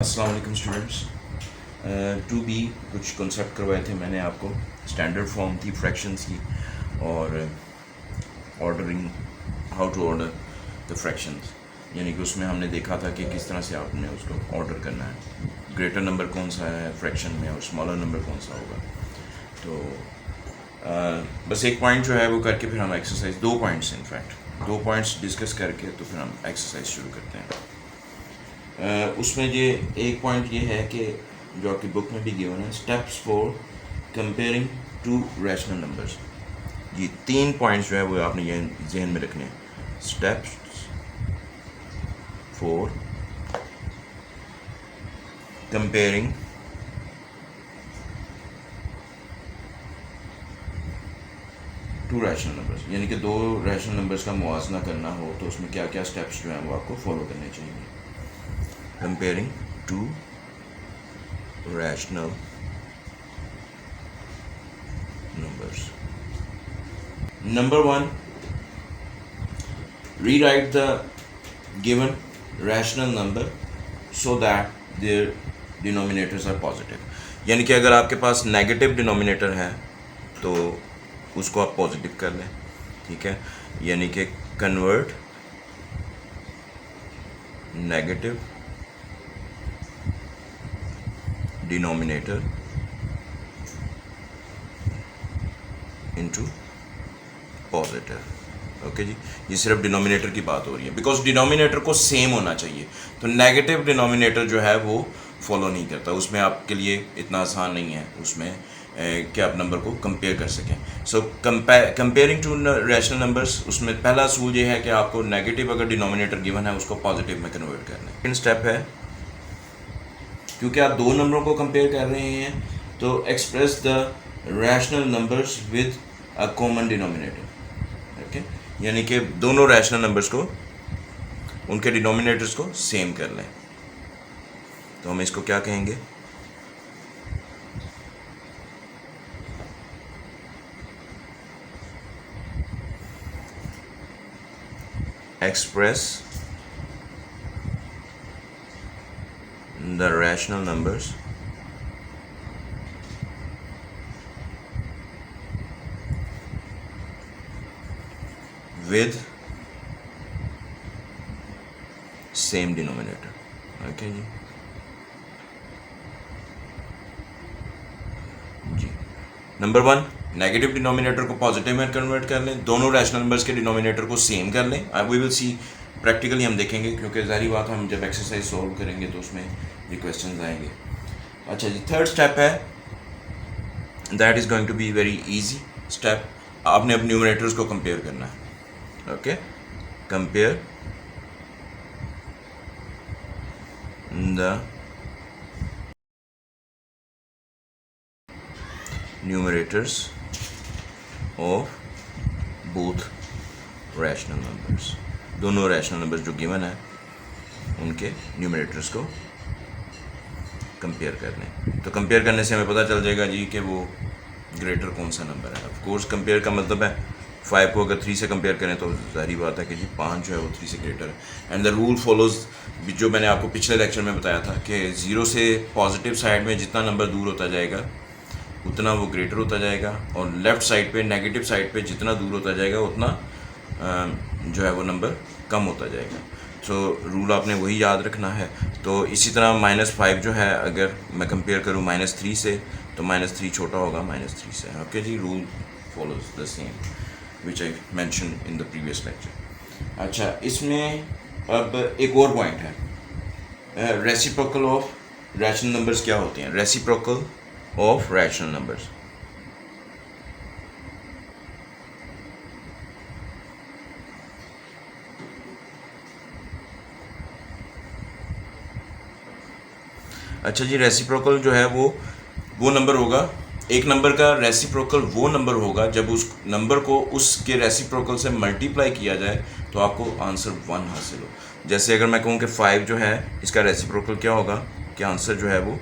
अस्सलाम वालेकुम students. To be कुछ कॉन्सेप्ट करवाए थे मैंने आपको। स्टैंडर्ड फॉर्म थी फ्रैक्शंस की और ordering, how to order the fractions, यानी कि उसमें हमने देखा था कि किस तरह से आपने उसको ऑर्डर करना है, ग्रेटर नंबर कौन सा है फ्रैक्शन में और स्मॉलर नंबर कौन सा होगा। तो बस एक पॉइंट जो है वो करके फिर हम एक्सरसाइज, दो पॉइंट्स इनफैक्ट दो पॉइंट्स डिस्कस करके तो फिर हम एक्सरसाइज शुरू करते हैं। उसमें ये एक पॉइंट ये है कि जो आपकी बुक में भी गिवन है, steps for comparing to rational numbers. ये तीन पॉइंट्स जो है वो आपने ये जहन में रखने हैं। Steps for comparing to rational numbers, यानी कि दो रैशनल नंबर्स का मुआवजना करना हो तो उसमें क्या क्या स्टेप्स जो हैं वो आपको फॉलो करने चाहिए। Comparing to rational numbers. Number one, rewrite the given rational number so that their denominators are positive. यानी कि अगर आपके पास नेगेटिव डिनोमिनेटर है तो उसको आप पॉजिटिव कर लें, ठीक है। यानी कि convert negative denominator into positive. Okay जी, ये सिर्फ डिनोमिनेटर की बात हो रही है, बिकॉज डिनोमिनेटर को सेम होना चाहिए। तो नेगेटिव डिनोमिनेटर जो है वो फॉलो नहीं करता, उसमें आपके लिए इतना आसान नहीं है उसमें कि आप नंबर को कंपेयर कर सकें। सो कंपेयरिंग टू रैशनल नंबर्स, उसमें पहला असूल ये है कि आपको नेगेटिव अगर डिनोमिनेटर गिवन है उसको पॉजिटिव में कन्वर्ट करना है। सेकंड स्टेप है, क्योंकि आप दो नंबरों को कंपेयर कर रहे हैं तो express the rational numbers with a common denominator. Okay, यानी कि दोनों रैशनल नंबर्स को, उनके डिनोमिनेटर्स को सेम कर लें। तो हम इसको क्या कहेंगे, express the rational numbers with same denominator। Okay जी, नंबर वन, नेगेटिव डिनोमिनेटर को पॉजिटिव में कन्वर्ट कर लें, दोनों रैशनल नंबर्स के डिनोमिनेटर को सेम कर लें। वी विल सी प्रैक्टिकली, हम देखेंगे, क्योंकि ज़ाहिर बात हम जब एक्सरसाइज सॉल्व करेंगे तो उसमें ये क्वेश्चन आएंगे। अच्छा जी, थर्ड स्टेप है, that is going to be very easy step. आपने अब न्यूमरेटर्स को कंपेयर करना है। Okay, compare the numerators of both rational numbers. दोनों रैशनल नंबर्स जो गिवन है उनके न्यूमरेटर्स को कंपेयर कर लें। तो कंपेयर करने से हमें पता चल जाएगा जी कि वो ग्रेटर कौन सा नंबर है। ऑफ कोर्स कंपेयर का मतलब है 5 को अगर 3 से कंपेयर करें तो ज़ाहिर बात है कि जी 5 जो है वो 3 से ग्रेटर है। एंड द रूल फॉलोज, जो मैंने आपको पिछले लेक्चर में बताया था कि 0 से पॉजिटिव साइड में जितना नंबर दूर होता जाएगा उतना वो ग्रेटर होता जाएगा, और लेफ़्ट साइड पे, नेगेटिव साइड पे जितना दूर होता जाएगा उतना जो है वो नंबर कम होता जाएगा। तो रूल आपने वही याद रखना है। तो इसी तरह -5 जो है, अगर मैं कंपेयर करूँ -3 से, तो -3 छोटा होगा -3 से। ओके जी, rule follows the same which I mention in the previous lecture. अच्छा, इसमें अब एक और पॉइंट है, रेसिप्रोकल ऑफ रैशनल नंबर्स क्या होते हैं। रेसिप्रोकल ऑफ रैशनल नंबर्स, अच्छा जी, रेसिप्रोकल जो है वो नंबर होगा, एक नंबर का रेसिप्रोकल वो नंबर होगा जब उस नंबर को उसके रेसिप्रोकल से मल्टीप्लाई किया जाए तो आपको आंसर 1 हासिल हो। जैसे अगर मैं कहूँ कि 5 जो है इसका रेसिप्रोकल क्या होगा कि आंसर जो है वो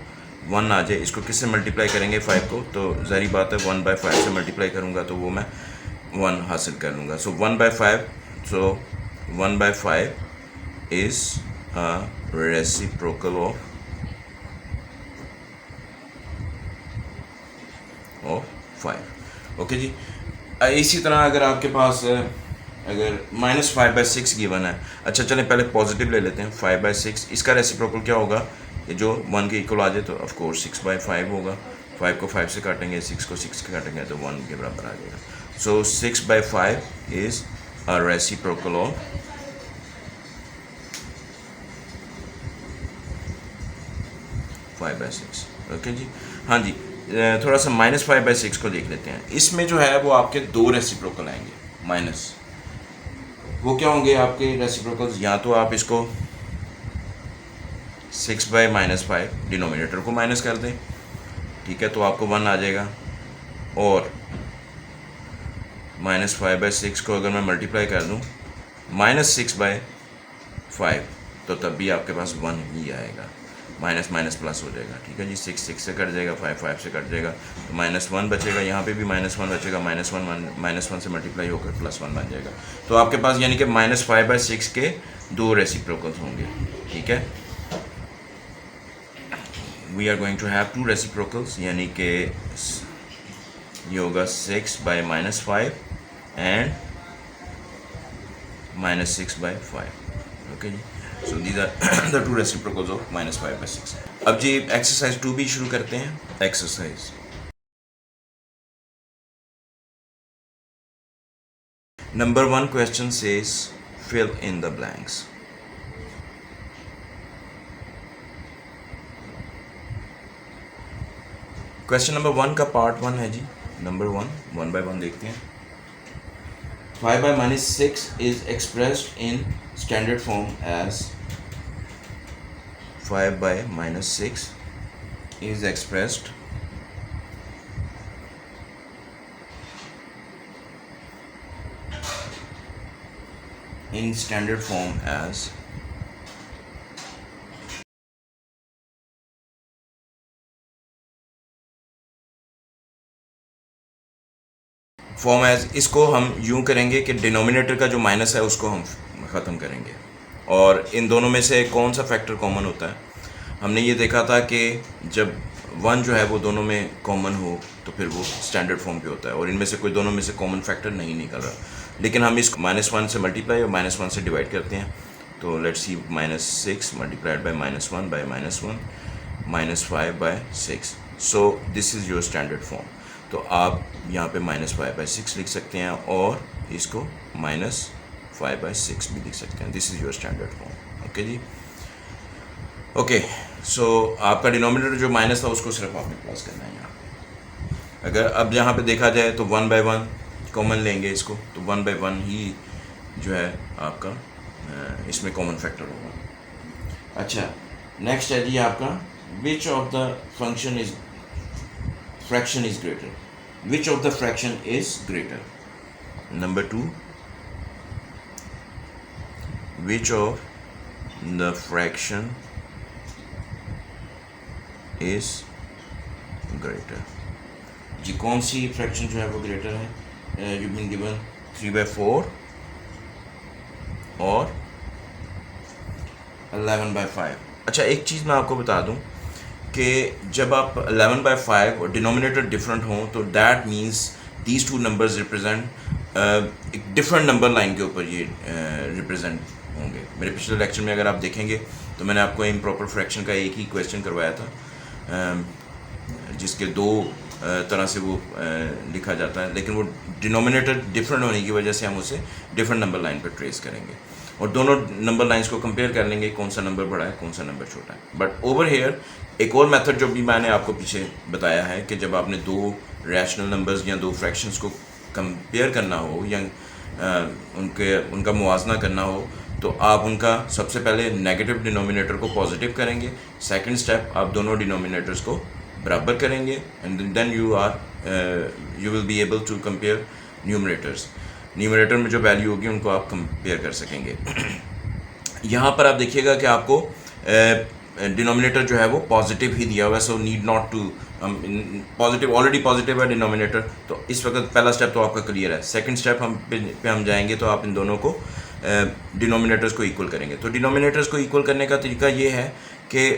1 आ जाए। इसको किससे मल्टीप्लाई करेंगे 5 को, तो ज़ाहिर बात है 1/5 से मल्टीप्लाई करूँगा तो वो मैं 1 हासिल कर लूँगा। So 1/5, so 1/5 is a reciprocal of of 5। Okay जी। इसी तरह अगर आपके पास अगर -5/6 गिवन है, अच्छा चलें पहले पॉजिटिव ले लेते हैं। 5/6 इसका रेसिप्रोकल क्या होगा, ये जो 1 के इक्वल आ जाए तो ऑफकोर्स 6/5 होगा। 5 को 5 से काटेंगे, 6 को 6 से काटेंगे तो 1 के बराबर आ जाएगा। So 6/5 is a reciprocal of 5/6। Okay जी। हाँ जी, थोड़ा सा -5/6 को देख लेते हैं। इसमें जो है वो आपके दो रेसिप्रोकल आएंगे माइनस। वो क्या होंगे आपके रेसिप्रोकल्स, या तो आप इसको 6/-5 डिनोमिनेटर को माइनस कर दें, ठीक है, तो आपको 1 आ जाएगा। और -5/6 को अगर मैं मल्टीप्लाई कर दूं -6/5 तो तब भी आपके पास 1 ही आएगा। माइनस माइनस प्लस हो जाएगा, ठीक है जी। 6 से कट जाएगा, 5 से कट जाएगा, तो -1 बचेगा। यहाँ पे भी -1 बचेगा, -1 से मल्टीप्लाई होकर +1 बन जाएगा। तो आपके पास यानी कि -5/6 के दो रेसिप्रोकल्स होंगे, ठीक है। We are going to have 2 reciprocals, यानी कि ये होगा 6/-5 एंड -6/5। ओके जी। So these are the 2 reciprocals of -5/6। अब जी एक्सरसाइज 2 भी शुरू करते हैं। Exercise number 1 question says fill in the blanks. Question number 1 का पार्ट 1 है जी। नंबर 1 बाय 1 देखते हैं। 5/-6 is expressed in standard form as 5/-6 is expressed in standard form as form as. इसको हम यूं करेंगे कि डिनोमिनेटर का जो माइनस है उसको हम ख़त्म करेंगे, और इन दोनों में से कौन सा फैक्टर कॉमन होता है। हमने ये देखा था कि जब 1 जो है वो दोनों में कॉमन हो तो फिर वो स्टैंडर्ड फॉर्म पे होता है, और इनमें से कोई दोनों में से कॉमन फैक्टर नहीं निकल रहा। लेकिन हम इसको -1 से मल्टीप्लाई और -1 से डिवाइड करते हैं, तो let's see -6 multiplied by -1 by -1 -5/6। So this is your standard form. तो आप यहाँ पे -5/6 लिख सकते हैं और इसको -5/6 भी लिख सकते हैं। This is your standard form. Okay जी। ओके, सो आपका डिनोमिनेटर जो माइनस था उसको सिर्फ आपने प्लस करना है यहाँ पे। अगर अब यहाँ पे देखा जाए तो 1/1 कॉमन लेंगे इसको, तो 1/1 ही जो है आपका इसमें कॉमन फैक्टर होगा। अच्छा, नेक्स्ट है जी आपका which of the function is fraction is greater. Which of the fraction is greater? Number 2, which of the fraction is greater? जी कौन सी फ्रैक्शन जो है वो ग्रेटर है? यू बीन गिवन 3/4 और 11/5। अच्छा, एक चीज़ मैं आपको बता दूं कि जब आप 11/5 और डिनोमिनेटर डिफरेंट हों तो that means these 2 numbers represent एक डिफरेंट नंबर लाइन के ऊपर ये रिप्रेजेंट होंगे। मेरे पिछले लेक्चर में अगर आप देखेंगे तो मैंने आपको इम्प्रॉपर फ्रैक्शन का एक ही क्वेश्चन करवाया था, जिसके 2 तरह से वो लिखा जाता है, लेकिन वो डिनोमिनेटर डिफरेंट होने की वजह से हम उसे डिफरेंट नंबर लाइन पर ट्रेस करेंगे और दोनों नंबर लाइंस को कंपेयर कर लेंगे, कौन सा नंबर बड़ा है कौन सा नंबर छोटा है। बट ओवर हेयर एक और मेथड जो भी मैंने आपको पीछे बताया है कि जब आपने 2 रैशनल नंबर्स या 2 फ्रैक्शंस को कंपेयर करना हो या उनका मुवाजना करना हो, तो आप उनका सबसे पहले नेगेटिव डिनोमिनेटर को पॉजिटिव करेंगे। सेकंड स्टेप, आप दोनों डिनोमिनेटर्स को बराबर करेंगे and then you will be able to compare numerators. Numerator में जो वैल्यू होगी उनको आप कंपेयर कर सकेंगे। यहाँ पर आप देखिएगा कि आपको डिनोमिनेटर जो है वो पॉजिटिव ही दिया हुआ है, so need not to positive, already positive है डिनोमिनेटर, तो इस वक्त पहला स्टेप तो आपका क्लियर है। सेकंड स्टेप पे हम जाएंगे तो आप इन दोनों को डिनोमिनेटर्स को इक्वल करेंगे। तो डिनोमिनेटर्स को इक्वल करने का तरीका ये है कि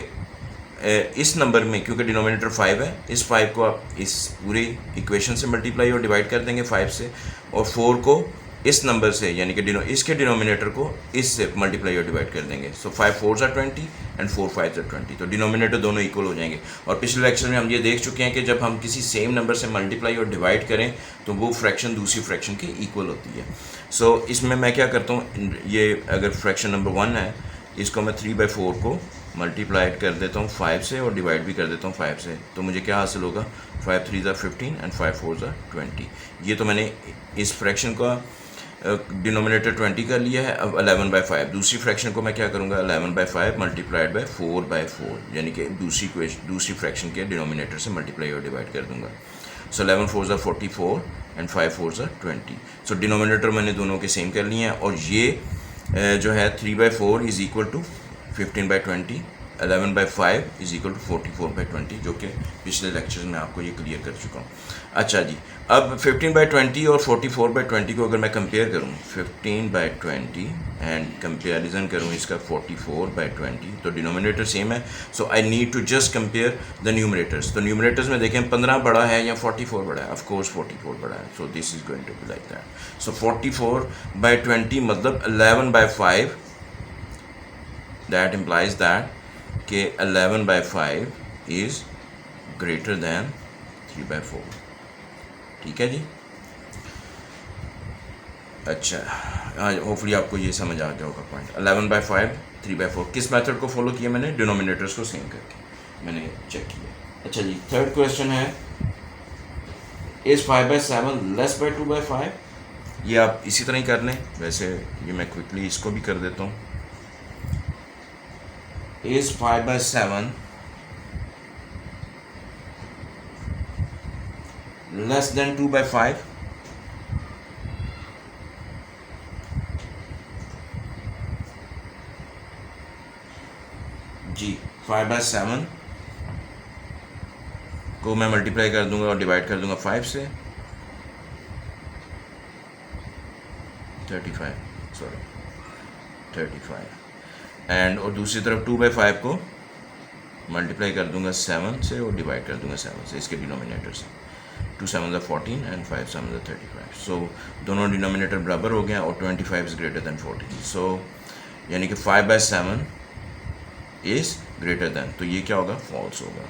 इस नंबर में क्योंकि डिनोमिनेटर 5 है, इस 5 को आप इस पूरी इक्वेशन से मल्टीप्लाई और डिवाइड कर देंगे 5 से, और 4 को इस नंबर से यानी कि इसके डिनोमिनेटर को इससे मल्टीप्लाई और डिवाइड कर देंगे। सो 5 4s are 20 and 4 5s are 20, तो डिनोमिनेटर दोनों इक्वल हो जाएंगे। और पिछले लेक्चर में हम ये देख चुके हैं कि जब हम किसी सेम नंबर से मल्टीप्लाई और डिवाइड करें तो वो फ्रैक्शन दूसरी फ्रैक्शन के इक्वल होती है। सो इसमें मैं क्या करता हूँ, ये अगर फ्रैक्शन नंबर 1 है, इसको मैं 3/4 को मल्टीप्लाई कर देता हूँ 5 से और डिवाइड भी कर देता हूँ 5 से, तो मुझे क्या हासिल होगा, 5 3s are 15 and 5 4s are 20। ये तो मैंने इस फ्रैक्शन का डिनोमिनेटर 20 कर लिया है। अब 11/5 दूसरी फ्रैक्शन को मैं क्या करूँगा, 11/5 मल्टीप्लाइड बाय 4/4 यानी कि दूसरी फ्रैक्शन के डिनोमिनेटर से मल्टीप्लाई और डिवाइड कर दूँगा। सो 11 4s are 44 and 5 4s are 20। So denominator मैंने दोनों के सेम कर लिए हैं, और ये जो है 3/4 is equal to 15/20, 11/5 is equal to 44/20, जो कि पिछले लेक्चर में आपको ये क्लियर कर चुका हूँ। अच्छा जी, अब 15/20 और 44/20 को अगर मैं कंपेयर करूँ, 15/20 एंड कंपेरिजन करूँ इसका 44/20, तो डिनोमिनेटर सेम है। So I need to just compare the numerators. तो न्यूमरेटर्स में देखें 15 बड़ा है या 44 बड़ा है, ऑफ कोर्स 44 बड़ा है। So this is going to be like that. So 44/20 मतलब 11/5, दैट इम्प्लाइज दैट कि 11/5 इज़ ग्रेटर दैन 3/4। ठीक है जी। अच्छा, हाँ, होपफुली आपको ये समझ आ गया होगा पॉइंट। 11/5 3/4 किस मेथड को फॉलो किया मैंने, डिनोमिनेटर्स को सेम करके मैंने चेक किया। अच्छा जी, थर्ड क्वेश्चन है, इज़ 5/7 लेस बाय 2/5। ये आप इसी तरह ही कर लें, वैसे ये मैं क्विकली इसको भी कर देता हूँ। Is 5/7 less than 2/5? जी, 5/7 को मैं मल्टीप्लाई कर दूंगा और डिवाइड कर दूंगा 5 से, 35 एंड और दूसरी तरफ 2/5 को मल्टीप्लाई कर दूंगा 7 से और डिवाइड कर दूंगा 7 से, इसके डिनोमिनेटर से। 2 7s are 14 and 5 7s are 35। सो दोनों डिनोमिनेटर बराबर हो गया और 25 इज़ ग्रेटर दैन 14। सो यानी कि 5/7 इज़ ग्रेटर दैन, तो ये क्या होगा, फॉल्स होगा।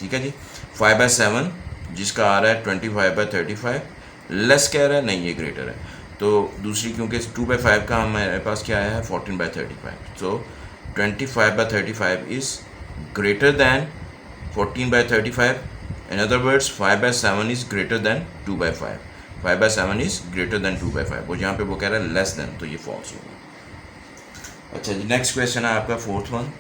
ठीक है जी। 5/7 जिसका आ रहा है 25/35, लेस कह रहा है, नहीं ये ग्रेटर है। तो दूसरी क्योंकि 2/5 का हमारे पास क्या आया है 14/35, सो 25/35 is greater than 14/35. In other words, 5/7 is greater than 2/5. 5/7 is greater than 2/5. वो यहाँ पे वो कह रहा है लेस देन, तो ये फॉल्स होगा। अच्छा जी, नेक्स्ट क्वेश्चन है आपका fourth one.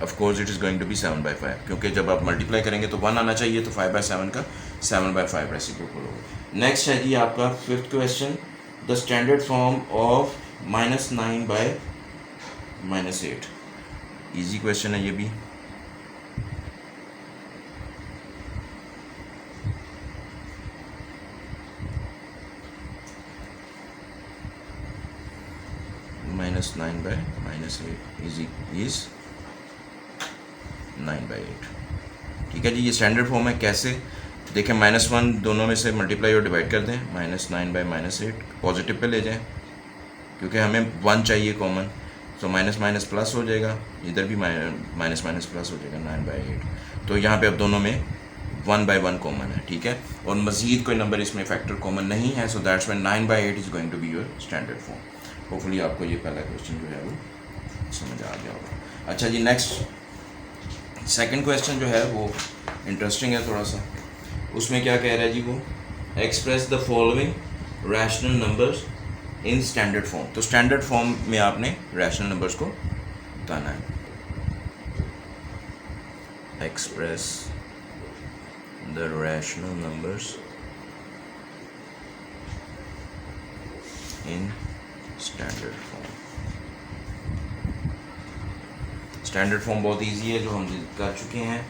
Of course it is going to be 7/5, क्योंकि जब आप मल्टीप्लाई करेंगे तो 1 आना चाहिए, तो 5/7 का 7/5 रेसिप्रोकल होगा। नेक्स्ट है जी आपका fifth question, the standard form of -9/-8। Easy question है ये भी। -9/-8 इज 9/8। ठीक है जी, ये स्टैंडर्ड फॉर्म है। कैसे देखें, -1 दोनों में से मल्टीप्लाई और डिवाइड कर दें, -9/-8 पॉजिटिव पे ले जाएं, क्योंकि हमें 1 चाहिए कॉमन। सो माइनस प्लस हो जाएगा, इधर भी माइनस प्लस हो जाएगा 9/8। तो यहाँ पे अब दोनों में 1/1 कॉमन है। ठीक है, और मज़ीद कोई नंबर इसमें फैक्टर कॉमन नहीं है। So that's why 9/8 is going to be your standard form. Hopefully आपको ये पहला क्वेश्चन जो है वो समझ आ गया होगा। अच्छा जी, नेक्स्ट सेकंड क्वेश्चन जो है वो इंटरेस्टिंग है थोड़ा सा। उसमें क्या कह रहा है जी वो, express the following rational numbers in standard form. तो स्टैंडर्ड फॉर्म में आपने रैशनल नंबर्स को बताना है। Express the rational numbers in standard form. Standard form बहुत इजी है, जो हम कर चुके हैं।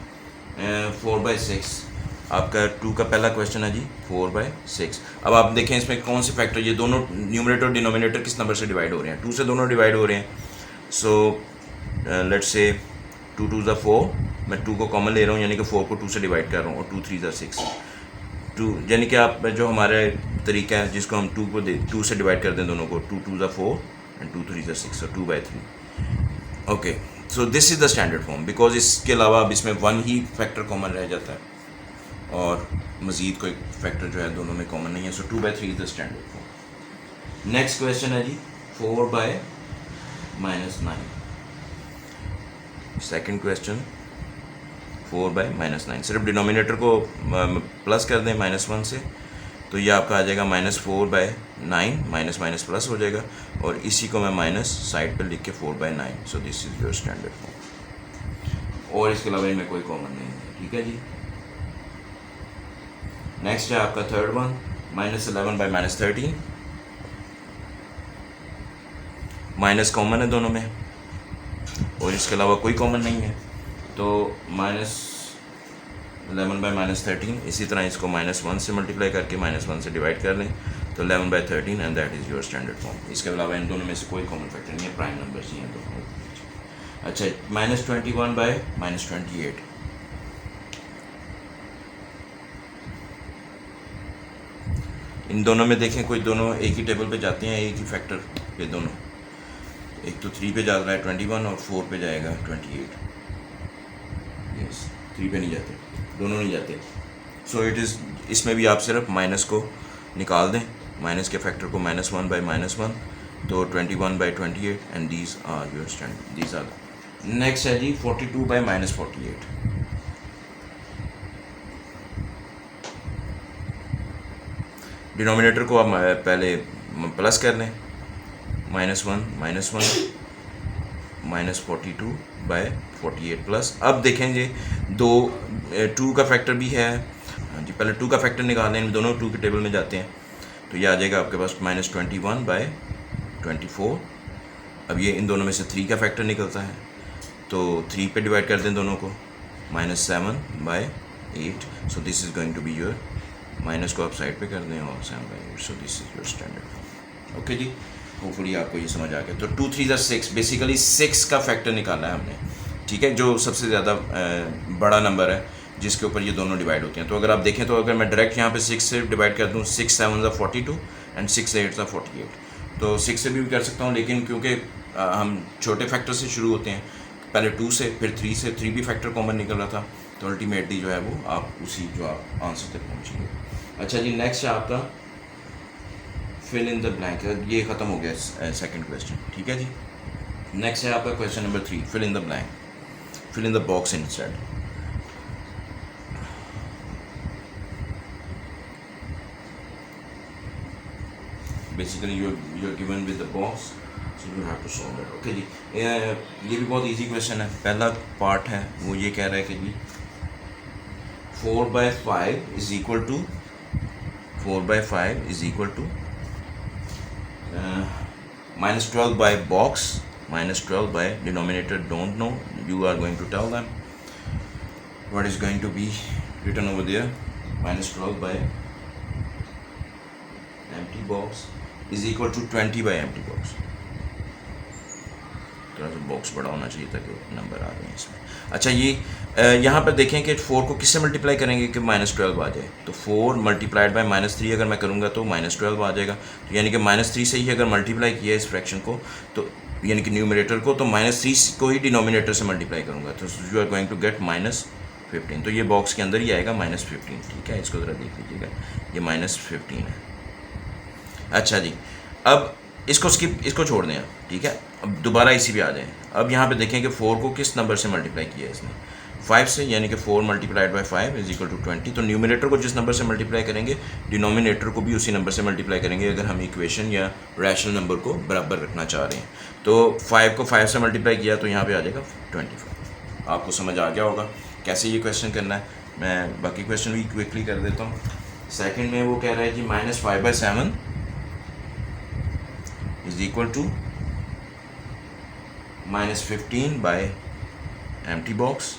4/6 आपका 2 का पहला क्वेश्चन है जी 4/6। अब आप देखें इसमें कौन से फैक्टर, ये दोनों न्यूमरेटर और डिनोमिनेटर किस नंबर से डिवाइड हो रहे हैं, 2 से दोनों डिवाइड हो रहे हैं। सो लेट्स से 2 2 ज़ा 4, मैं 2 को कॉमन ले रहा हूँ यानी कि 4 को 2 से डिवाइड कर रहा हूँ, और 2 3 ज़ा 6, 2 यानी कि आप जो हमारा तरीका है जिसको हम 2 को 2 से डिवाइड कर दें दोनों को, 2 2 ज़ा 4 एंड 2 3 ज़ा 6, so 2/3। Okay, so this is the standard form, because इसके अलावा अब इसमें 1 ही फैक्टर कॉमन रह जाता है और मज़ीद कोई फैक्टर जो है दोनों में कॉमन नहीं है। सो 2/3 is the standard form. Next question है जी 4/-9। सेकंड क्वेश्चन 4/-9, सिर्फ डिनोमिनेटर को प्लस कर दें -1 से, तो ये आपका आ जाएगा -4/9, माइनस माइनस प्लस हो जाएगा, और इसी को मैं माइनस साइड पर लिख के 4/9। सो this is your standard form, और इसके अलावा इनमें कोई कॉमन नहीं है। ठीक है जी। नेक्स्ट है आपका थर्ड वन, -11/-13। माइनस कॉमन है दोनों में और इसके अलावा कोई कॉमन नहीं है, तो -11/-13, इसी तरह इसको -1 से मल्टीप्लाई करके -1 से डिवाइड कर लें, तो 11/13 and that is your standard form. इसके अलावा इन दोनों में से कोई कॉमन फैक्टर नहीं है, प्राइम नंबर्स ही हैं दोनों। अच्छा, -21/-28। इन दोनों में देखें कोई दोनों एक ही टेबल पे जाते हैं, एक ही फैक्टर पे दोनों, एक तो 3 पे जा रहा है 21 और 4 पे जाएगा 28। यस, 3 पे नहीं जाते, दोनों नहीं जाते। सो इट इज़, इसमें भी आप सिर्फ माइनस को निकाल दें, माइनस के फैक्टर को -1/-1, तो 21/28 and these are your standard, these are. Next है जी 42/-48। डिनोमिनेटर को आप पहले प्लस कर लें, -1 -42/48 प्लस। अब देखेंगे 2 का फैक्टर भी है। हाँ जी, पहले 2 का फैक्टर निकालें, इन दोनों 2 के टेबल में जाते हैं, तो ये आ जाएगा आपके पास -21/24। अब ये इन दोनों में से 3 का फैक्टर निकलता है, तो 3 पे डिवाइड कर दें दोनों को, -7/8। So this is going to be your, minus को आप साइड पे कर दें और 7/8। So this is your standard form. Okay जी, होपफुली आपको ये समझ आ गया। तो 2 3 6, बेसिकली 6 का फैक्टर निकाला है हमने। ठीक है, जो सबसे ज़्यादा बड़ा नंबर है जिसके ऊपर ये दोनों डिवाइड होते हैं। तो अगर आप देखें तो अगर मैं डायरेक्ट यहाँ पे 6 से डिवाइड कर दूँ, 6 7 42 एंड 6 8 48, तो 6 से भी कर सकता हूँ, लेकिन क्योंकि हम छोटे फैक्टर से शुरू होते हैं, पहले 2 से फिर 3 से, 3 भी फैक्टर कॉमन निकल रहा था, तो अल्टीमेटली जो है वो आप उसी जो आप आंसर तक पहुँचेंगे। अच्छा जी, नेक्स्ट है आपका फिल इन द ब्लैंक। ये ख़त्म हो गया सेकंड क्वेश्चन। ठीक है जी। नेक्स्ट है आपका question number 3, fill in the blank, fill in the box instead. Basically you are given with the box, so you have to solve it. Okay जी, ये भी बहुत इजी क्वेश्चन है। पहला पार्ट है वो ये कह रहा है कि जी 4/5 is equal to -12 by box, -12 by denominator don't know, you are going to tell them what is going to be written over there. -12 by empty box is equal to 20 by empty box. थोड़ा सा box बड़ा होना चाहिए ताकि number आ जाए इसमें। अच्छा, ये यहाँ पर देखें कि 4 को किससे मल्टीप्लाई करेंगे कि -12 आ जाए, तो 4 मल्टीप्लाइड बाय -3 अगर मैं करूँगा तो -12 आ जाएगा। तो यानी कि -3 से ही अगर मल्टीप्लाई किया इस फ्रैक्शन को, तो यानी कि न्यूमरेटर को, तो -3 को ही डिनोमिनेटर से मल्टीप्लाई करूँगा, तो you are going to get -15। तो ये बॉक्स के अंदर ही आएगा -15। ठीक है, इसको ज़रा देख लीजिएगा, ये -15 है। अच्छा जी, अब इसको स्किप, इसको छोड़ दें आप। ठीक है, अब दोबारा इसी पे आ जाएं। अब यहाँ पे देखें कि 4 को किस नंबर से मल्टीप्लाई किया है इसने, 5 से, यानी कि 4 multiplied by 5 is equal to 20। तो न्यूमिनेटर को जिस नंबर से मल्टीप्लाई करेंगे, डिनोमिनेटर को भी उसी नंबर से मल्टीप्लाई करेंगे, अगर हम इक्वेशन या रैशनल नंबर को बराबर रखना चाह रहे हैं। तो 5 को 5 से मल्टीप्लाई किया तो यहाँ पे आ जाएगा 25। आपको समझ आ गया होगा कैसे ये क्वेश्चन करना है। मैं बाकी क्वेश्चन भी क्विकली कर देता हूँ। सेकेंड में वो कह रहा है जी -5/7 is equal to -15 by empty box,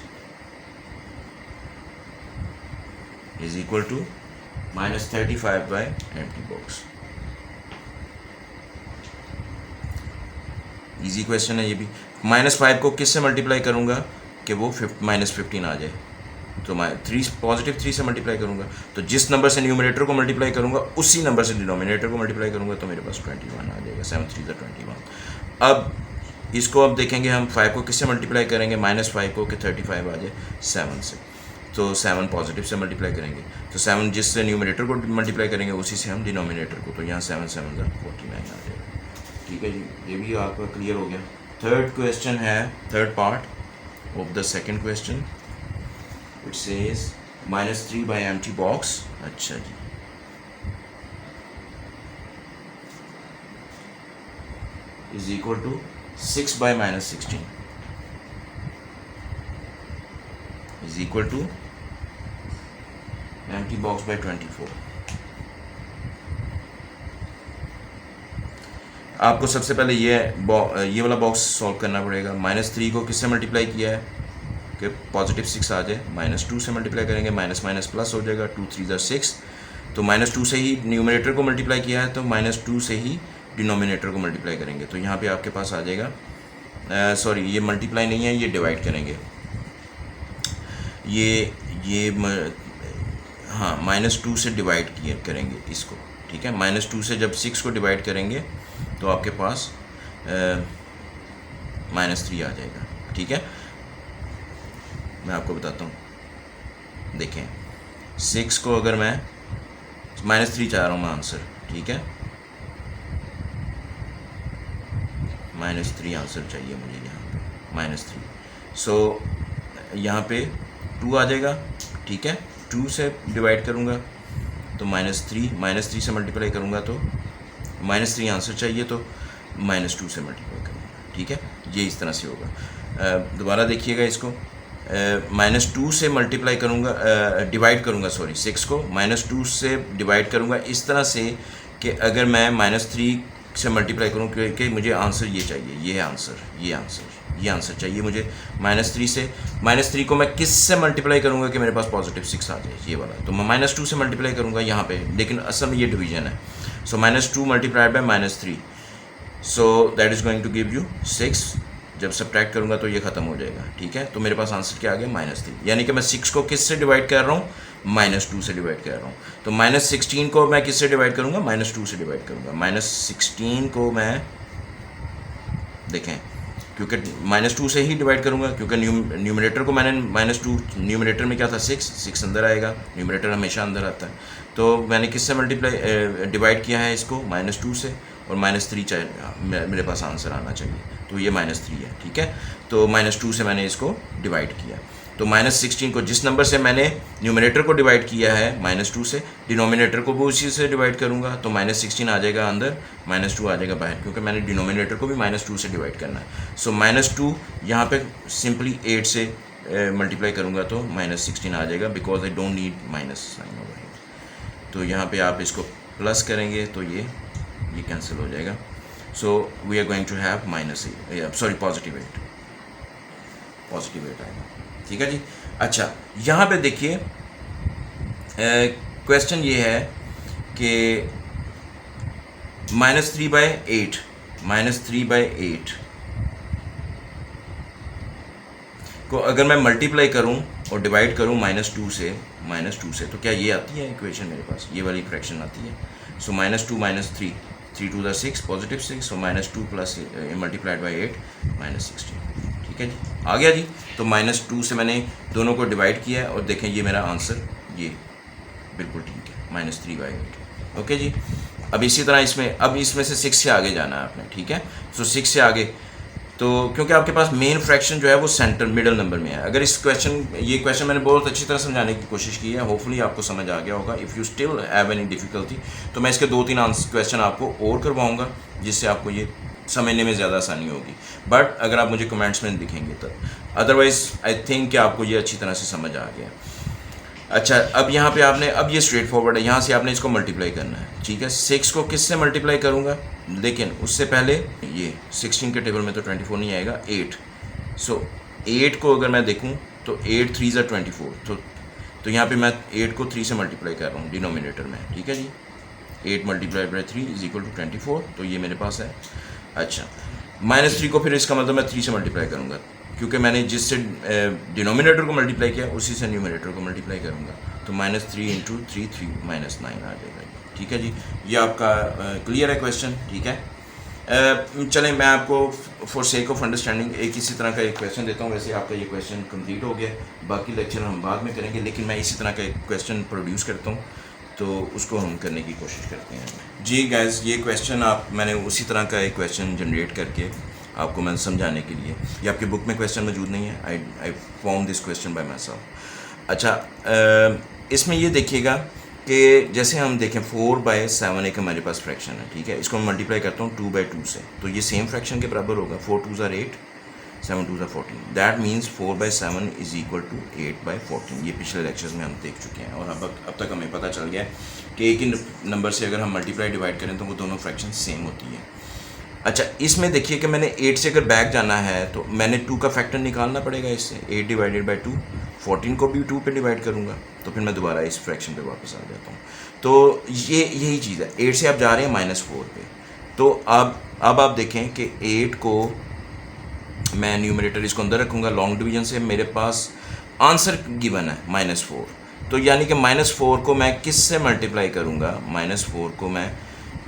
is equal to -35 by empty box. Easy question है ये भी। -5 को किससे मल्टीप्लाई करूँगा कि वो -15 आ जाए, तो मैं 3 पॉजिटिव 3 से मल्टीप्लाई करूँगा, तो जिस नंबर से न्यूमरेटर को मल्टीप्लाई करूँगा उसी नंबर से डिनोमिनेटर को मल्टीप्लाई करूँगा, तो मेरे पास 21 आ जाएगा। 7 3 21। अब इसको अब देखेंगे हम 5 को किससे मल्टीप्लाई करेंगे, -5 को कि 35 आ जाए 7 से, तो 7 पॉजिटिव से मल्टीप्लाई करेंगे, तो 7 जिससे न्यूमरेटर को मल्टीप्लाई करेंगे उसी से हम डिनोमिनेटर को, तो यहाँ 7 7 49 आ जाएगा। ठीक है जी, ये भी आपका क्लियर हो गया। थर्ड क्वेश्चन है, third part of the second question, it says -3 by empty box. अच्छा जी, is equal to 6 by -16 is equal to empty box by 24। आपको सबसे पहले ये वाला बॉक्स सॉल्व करना पड़ेगा। -3 को किससे मल्टीप्लाई किया है कि पॉजिटिव 6 आ जाए, -2 से मल्टीप्लाई करेंगे, माइनस माइनस प्लस हो जाएगा, 2 3 6, तो -2 से ही न्यूमरेटर को मल्टीप्लाई किया है, तो -2 से ही डिनोमिनेटर को मल्टीप्लाई करेंगे, तो यहाँ पे आपके पास आ जाएगा, सॉरी ये मल्टीप्लाई नहीं है, ये डिवाइड करेंगे, हाँ -2 से डिवाइड करेंगे इसको। ठीक है, -2 से जब 6 को डिवाइड करेंगे तो आपके पास -3 आ जाएगा। ठीक है, मैं आपको बताता हूँ, देखें 6 को अगर मैं -3 चाह रहा हूँ मैं आंसर, ठीक है, -3 आंसर चाहिए मुझे यहाँ पे, -3, सो यहाँ पे 2 आ जाएगा। ठीक है, 2 से डिवाइड करूँगा तो -3 से मल्टीप्लाई करूँगा तो -3 आंसर चाहिए, तो -2 से मल्टीप्लाई करूँगा। ठीक है, ये इस तरह से होगा। दोबारा देखिएगा इसको, -2 से मल्टीप्लाई करूँगा, डिवाइड करूँगा, सॉरी 6 को -2 से डिवाइड करूँगा इस तरह से कि अगर मैं -3 से मल्टीप्लाई करूँ कि मुझे आंसर ये चाहिए, ये आंसर चाहिए मुझे -3 से। -3 को मैं किस से मल्टीप्लाई करूँगा कि मेरे पास पॉजिटिव 6 आ जाए, ये वाला, तो मैं -2 से मल्टीप्लाई करूँगा यहाँ पे, लेकिन असल में ये डिवीजन है, so -2 multiplied by -3, so that is going to give you 6। जब सब्ट्रैक्ट करूँगा तो ये ख़त्म हो जाएगा। ठीक है, तो मेरे पास आंसर क्या आ गया, -3, यानी कि मैं 6 को किस से डिवाइड कर रहा हूँ, -2 से डिवाइड कर रहा हूँ, तो -16 को मैं किस से डिवाइड करूँगा, -2 से डिवाइड करूँगा। -16 को मैं देखें, क्योंकि -2 से ही डिवाइड करूँगा, क्योंकि न्यूमरेटर को मैंने -2, न्यूमरेटर में क्या था 6 अंदर आएगा, न्यूमरेटर हमेशा अंदर आता है, तो मैंने किससे मल्टीप्लाई डिवाइड किया है इसको, -2 से, और -3 चाहिए मेरे पास आंसर आना चाहिए, तो ये -3 है। ठीक है, तो -2 से मैंने इसको डिवाइड किया, तो -16 को जिस नंबर से मैंने न्यूमरेटर को डिवाइड किया है -2 से, डिनोमिनेटर को भी उसी से डिवाइड करूँगा, तो -16 आ जाएगा अंदर, -2 आ जाएगा बाहर, क्योंकि मैंने डिनोमिनेटर को भी -2 से डिवाइड करना है। सो -2 यहाँ पे सिंपली 8 से मल्टीप्लाई करूँगा तो -16 आ जाएगा, because I don't need minus sign over here. तो यहाँ पे आप इसको प्लस करेंगे तो ये कैंसिल हो जाएगा, so we are going to have positive 8 आएगा। ठीक है जी, अच्छा यहाँ पे देखिए क्वेश्चन ये है कि -3 बाय 8 को अगर मैं मल्टीप्लाई करूँ और डिवाइड करूँ -2 से, तो क्या ये आती है इक्वेशन मेरे पास, ये वाली फ्रैक्शन आती है। So -2 -3 3 2 6 positive 6, so -2 plus multiplied by 8 -16। ठीक है जी, आ गया जी। तो -2 से मैंने दोनों को डिवाइड किया है, और देखें ये मेरा आंसर ये बिल्कुल ठीक है, -3 बाई 8। ओके जी, अब इसी तरह इसमें से 6 से आगे जाना है आपने। ठीक है, सो 6 से आगे, तो क्योंकि आपके पास मेन फ्रैक्शन जो है वो सेंटर मिडल नंबर में है। अगर ये क्वेश्चन मैंने बहुत अच्छी तरह समझाने की कोशिश की है, होपफुली आपको समझ आ गया होगा। If you still have any difficulty तो मैं इसके 2-3 क्वेश्चन आपको और करवाऊँगा, जिससे आपको ये समझने में ज़्यादा आसानी होगी, बट अगर आप मुझे कमेंट्स में दिखेंगे तब, अदरवाइज़ आई थिंक कि आपको ये अच्छी तरह से समझ आ गया। अच्छा, अब यहाँ पे आपने, अब ये स्ट्रेट फॉरवर्ड है, यहाँ से आपने इसको मल्टीप्लाई करना है। ठीक है, 6 को किस से मल्टीप्लाई करूँगा, लेकिन उससे पहले ये 16 के टेबल में तो 24 नहीं आएगा, 8। सो 8 को अगर मैं देखूँ तो 8 3 24, तो यहाँ पे मैं 8 को 3 से मल्टीप्लाई कर रहा हूँ डिनोमिनेटर में, ठीक है जी। 8 multiply by 3 is equal to 24, तो ये मेरे पास है। अच्छा, -3 को फिर इसका मतलब मैं 3 से मल्टीप्लाई करूँगा, क्योंकि मैंने जिससे डिनोमिनेटर को मल्टीप्लाई किया उसी से न्यूमिनेटर को मल्टीप्लाई करूँगा। तो -3 इंटू 3 3 -9 आ जाएगा, ठीक है जी। ये आपका क्लियर है क्वेश्चन, ठीक है। चलें, मैं आपको फॉर सेक ऑफ अंडरस्टैंडिंग एक इसी तरह का एक क्वेश्चन देता हूँ। वैसे आपका ये क्वेश्चन कंप्लीट हो गया, बाकी लेक्चर हम बाद में करेंगे, लेकिन मैं इसी तरह का एक क्वेश्चन प्रोड्यूस करता हूँ, तो उसको हम करने की कोशिश करते हैं जी। गाइस, ये क्वेश्चन मैंने उसी तरह का एक क्वेश्चन जनरेट करके आपको मैं समझाने के लिए, ये आपके बुक में क्वेश्चन मौजूद नहीं है, I found this question by my self. अच्छा, इसमें ये देखिएगा कि जैसे हम देखें 4/7 एक हमारे पास फ्रैक्शन है, ठीक है। इसको मैं मल्टीप्लाई करता हूँ 2/2 से, तो ये सेम फ्रैक्शन के बराबर होगा। 4 2s are 8, 7 2s are 14, that means 4/7 is equal to 8/14। ये पिछले लेक्चर्स में हम देख चुके हैं, और अब तक हमें पता चल गया है कि एक ही नंबर से अगर हम मल्टीप्लाई डिवाइड करें तो वो दोनों फ्रैक्शन सेम होती है। अच्छा, इसमें देखिए कि मैंने 8 से अगर बैक जाना है तो मैंने 2 का फैक्टर निकालना पड़ेगा इससे। 8 डिवाइडेड बाई 2, 14 को भी 2 पे डिवाइड करूँगा, तो फिर मैं दोबारा इस फ्रैक्शन पे वापस आ जाता हूँ। तो ये यही चीज़ है। 8 से आप जा रहे हैं -4 पे, तो अब आप देखें कि 8 को मैं न्यूमरेटर इसको अंदर रखूँगा, लॉन्ग डिवीजन से मेरे पास आंसर गिवन है -4, तो यानी कि -4 को मैं किस से मल्टीप्लाई करूँगा, -4 को मैं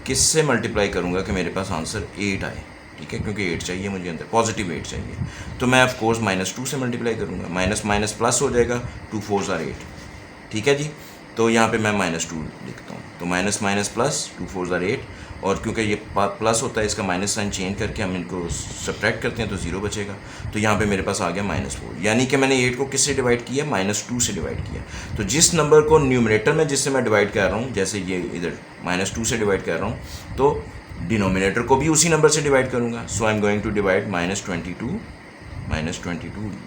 किस से मल्टीप्लाई करूँगा कि मेरे पास आंसर 8 आए, ठीक है, क्योंकि 8 चाहिए मुझे अंदर, पॉजिटिव 8 चाहिए। तो मैं ऑफ कोर्स -2 से मल्टीप्लाई करूँगा, माइनस माइनस प्लस हो जाएगा, 2 4s are 8, ठीक है जी। तो यहाँ पे मैं -2 लिखता हूँ, तो minus minus plus 2 4s are 8, और क्योंकि ये प्लस होता है इसका माइनस साइन चेंज करके हम इनको सब्ट्रैक्ट करते हैं तो 0 बचेगा। तो यहाँ पे मेरे पास आ गया -4, यानी कि मैंने 8 को किससे डिवाइड किया, -2 से डिवाइड किया। तो जिस नंबर को न्यूमरेटर में जिससे मैं डिवाइड कर रहा हूँ, जैसे ये इधर -2 से डिवाइड कर रहा हूँ, तो डिनोमिनेटर को भी उसी नंबर से डिवाइड करूँगा। So I am going to divide -22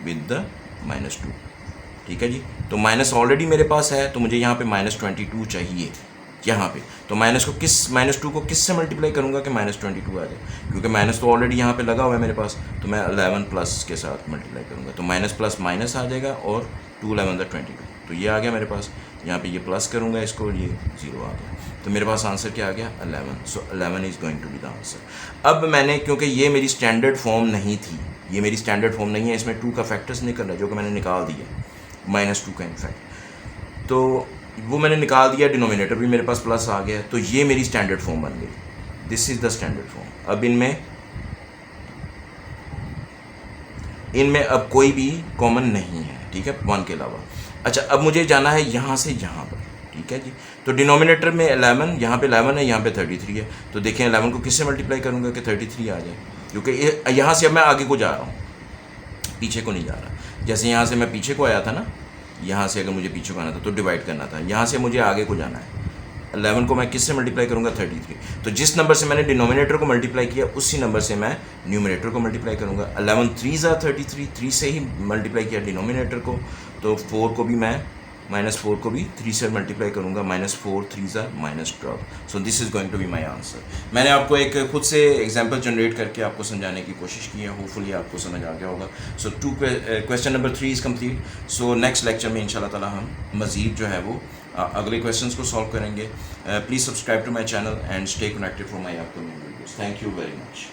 with the -2, ठीक है जी। तो माइनस ऑलरेडी मेरे पास है, तो मुझे यहाँ पे -22 चाहिए यहाँ पे। तो -2 को किस से मल्टीप्लाई करूँगा कि -22 आ जाए, क्योंकि माइनस तो ऑलरेडी यहाँ पे लगा हुआ है मेरे पास, तो मैं 11 प्लस के साथ मल्टीप्लाई करूँगा, तो माइनस प्लस माइनस आ जाएगा, और 2 11 22, तो ये आ गया मेरे पास। यहाँ पे ये प्लस करूँगा इसको, ये 0 आ गया, तो मेरे पास आंसर क्या आ गया, 11। So 11 is going to be the answer. अब मैंने, क्योंकि ये मेरी स्टैंडर्ड फॉर्म नहीं थी, ये मेरी स्टैंडर्ड फॉर्म नहीं है, इसमें 2 का फैक्टर्स निकल रहा है जो कि मैंने निकाल दिया, -2 का इनफैक्ट, तो वो मैंने निकाल दिया, डिनोमिनेटर भी मेरे पास प्लस आ गया, तो ये मेरी स्टैंडर्ड फॉर्म बन गई। This is the standard form. अब इनमें अब कोई भी कॉमन नहीं है, ठीक है, 1 के अलावा। अच्छा, अब मुझे जाना है यहाँ से यहाँ पर, ठीक है जी। तो डिनोमिनेटर में 11, यहाँ पे 11 है, यहाँ पे 33 है, तो देखें 11 को किससे मल्टीप्लाई करूँगा कि 33 आ जाए, क्योंकि यहाँ से अब मैं आगे को जा रहा हूँ, पीछे को नहीं जा रहा। जैसे यहाँ से मैं पीछे को आया था ना, यहाँ से अगर मुझे पीछे को आना था तो डिवाइड करना था, यहाँ से मुझे आगे को जाना है। 11 को मैं किससे मल्टीप्लाई करूँगा, 33। तो जिस नंबर से मैंने डिनोमिनेटर को मल्टीप्लाई किया उसी नंबर से मैं न्यूमरेटर को मल्टीप्लाई करूँगा। 11 3s are 33, 3 से ही मल्टीप्लाई किया डिनोमिनेटर को, तो 4 को भी मैं -4 को भी 3 से मल्टीप्लाई करूँगा, -4 3s are -12। So this is going to be my answer. मैंने आपको एक खुद से एग्जाम्पल जनरेट करके आपको समझाने की कोशिश की है, होपफुली आपको समझ आ गया होगा। So question number 3 is complete. So next lecture में इंशाल्लाह ताला हम मज़ीद जो है वो अगले क्वेश्चंस को सॉल्व करेंगे। Please subscribe to my channel and stay connected for my upcoming videos. Thank you very much.